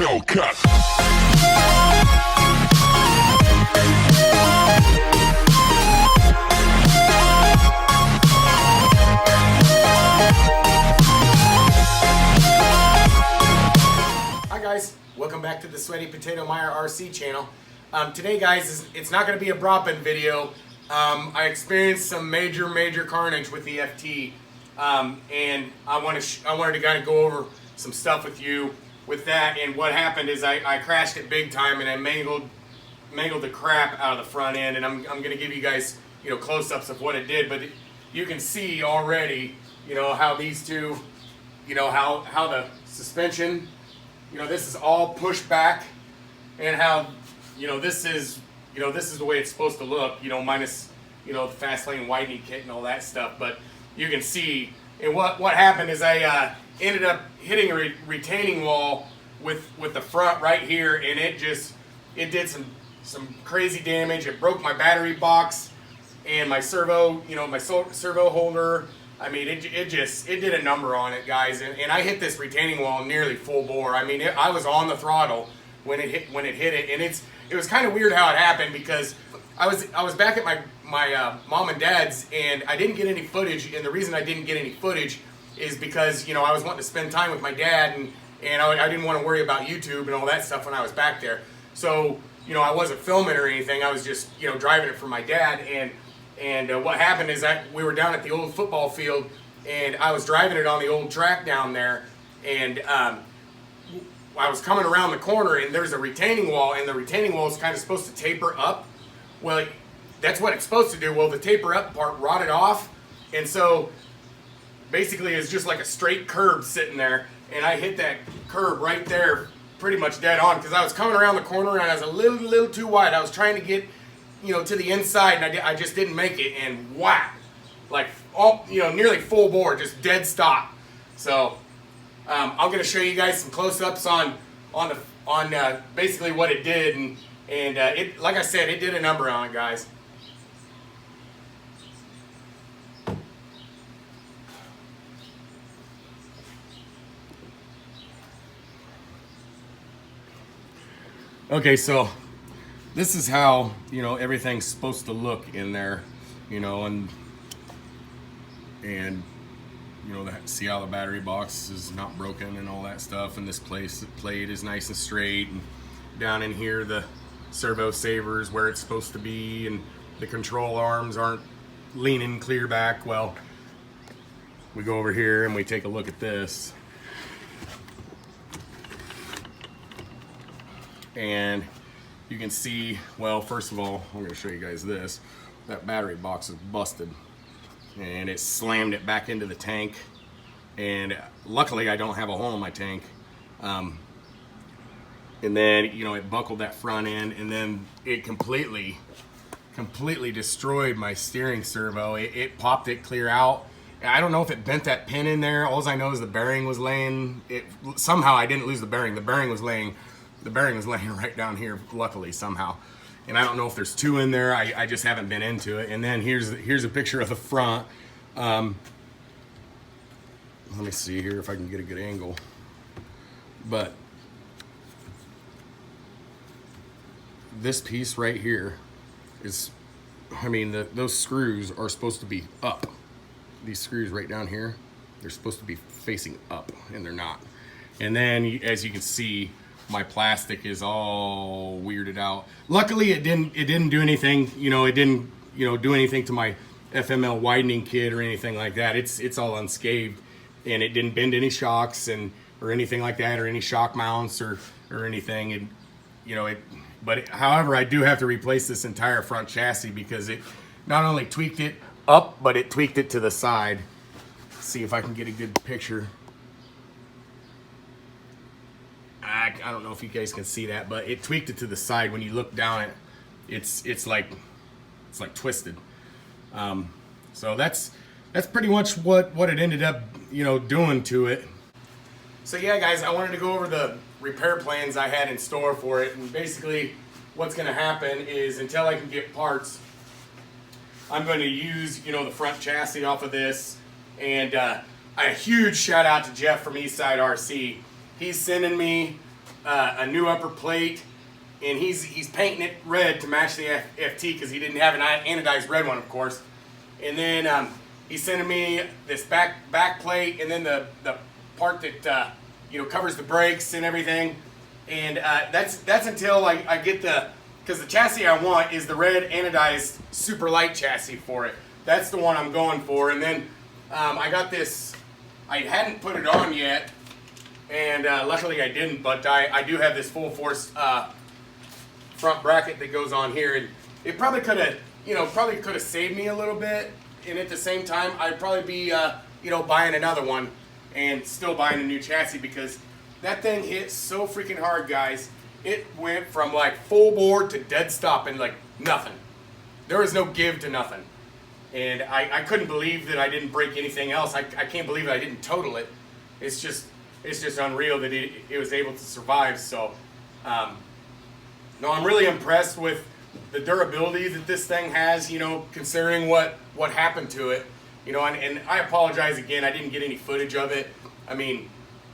Hellcat. Hi guys, welcome back to the Sweaty Potato Meyer RC channel. Today guys, it's not going to be a drop-in video. I experienced some major carnage with the FT, and I wanted to kind of go over some stuff with you with that. And what happened is I crashed it big time, and I mangled the crap out of the front end. And I'm going to give you guys close-ups of what it did, but you can see already how these two, how the suspension, this is all pushed back, and how this is the way it's supposed to look, minus the fast lane widening kit and all that stuff. But you can see, and what happened is I ended up hitting a retaining wall with the front right here, and it did some crazy damage. It broke my battery box and my servo, my servo holder. I mean, it did a number on it, guys. And I hit this retaining wall nearly full bore. I mean, I was on the throttle when it hit it, and it was kind of weird how it happened, because I was back at my mom and dad's, and I didn't get any footage. And the reason I didn't get any footage is because I was wanting to spend time with my dad, and I didn't want to worry about YouTube and all that stuff when I was back there. So I wasn't filming or anything. I was just driving it for my dad. And what happened is that we were down at the old football field, and I was driving it on the old track down there, and I was coming around the corner, and there's a retaining wall, and the retaining wall is kind of supposed to taper up. Well, that's what it's supposed to do. Well, the taper up part rotted off, and so basically it's just like a straight curb sitting there, and I hit that curb right there pretty much dead on, because I was coming around the corner, and I was a little too wide. I was trying to get to the inside, and I just didn't make it, and whack, like all nearly full bore, just dead stop. So I'm going to show you guys some close-ups on basically what it did, and it, like I said, it did a number on it, guys. Okay, so this is how everything's supposed to look in there, and see how the battery box is not broken and all that stuff, and this plate is nice and straight, and down in here the servo saver is where it's supposed to be, and the control arms aren't leaning clear back. Well, we go over here and we take a look at this, and you can see, well, first of all, I'm going to show you guys this. That battery box is busted, and it slammed it back into the tank, and luckily I don't have a hole in my tank. And then it buckled that front end, and then it completely destroyed my steering servo. It popped it clear out. I don't know if it bent that pin in there. All I know is the bearing was laying. Somehow I didn't lose the bearing. The bearing was laying right down here, luckily, somehow. And I don't know if there's two in there. I just haven't been into it. And then here's a picture of the front. Let me see here if I can get a good angle. But this piece right here is, those screws are supposed to be up. These screws right down here, they're supposed to be facing up, and they're not. And then, as you can see, my plastic is all weirded out. Luckily, it didn't do anything. It didn't do anything to my FML widening kit or anything like that. It's all unscathed, and it didn't bend any shocks or anything like that, or any shock mounts or anything. And however, I do have to replace this entire front chassis, because it not only tweaked it up, but it tweaked it to the side. Let's see if I can get a good picture. I don't know if you guys can see that, but it tweaked it to the side. When you look down it, it's like twisted. So that's pretty much what it ended up doing to it. So yeah, guys, I wanted to go over the repair plans I had in store for it, and basically what's going to happen is, until I can get parts, I'm going to use the front chassis off of this. And a huge shout out to Jeff from Eastside RC. He's sending me a new upper plate, and he's painting it red to match the FT because he didn't have an anodized red one, of course. And then he's sending me this back plate, and then the part that covers the brakes and everything. And that's until I get because the chassis I want is the red anodized super light chassis for it. That's the one I'm going for. And then I got this. I hadn't put it on yet, and luckily I didn't. But I do have this full force front bracket that goes on here, and it probably could have saved me a little bit. And at the same time, I'd probably be buying another one and still buying a new chassis, because that thing hit so freaking hard, guys. It went from like full bore to dead stop and like nothing. There was no give to nothing. And I couldn't believe that I didn't break anything else. I can't believe that I didn't total it. It's just unreal that it was able to survive. So, no, I'm really impressed with the durability that this thing has, considering what happened to it. And I apologize again, I didn't get any footage of it. I mean,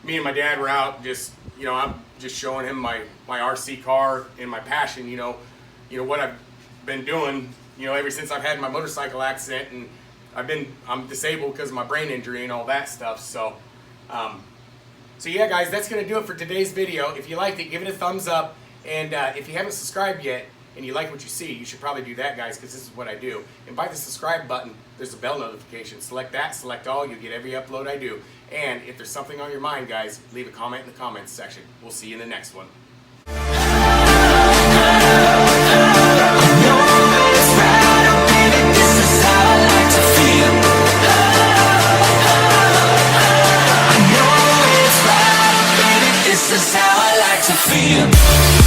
me and my dad were out I'm just showing him my RC car and my passion, what I've been doing, ever since I've had my motorcycle accident, and I'm disabled because of my brain injury and all that stuff. So, yeah, guys, that's going to do it for today's video. If you liked it, give it a thumbs up. And if you haven't subscribed yet and you like what you see, you should probably do that, guys, because this is what I do. And by the subscribe button, there's a bell notification. Select that, select all, you'll get every upload I do. And if there's something on your mind, guys, leave a comment in the comments section. We'll see you in the next one. This is how I like to feel.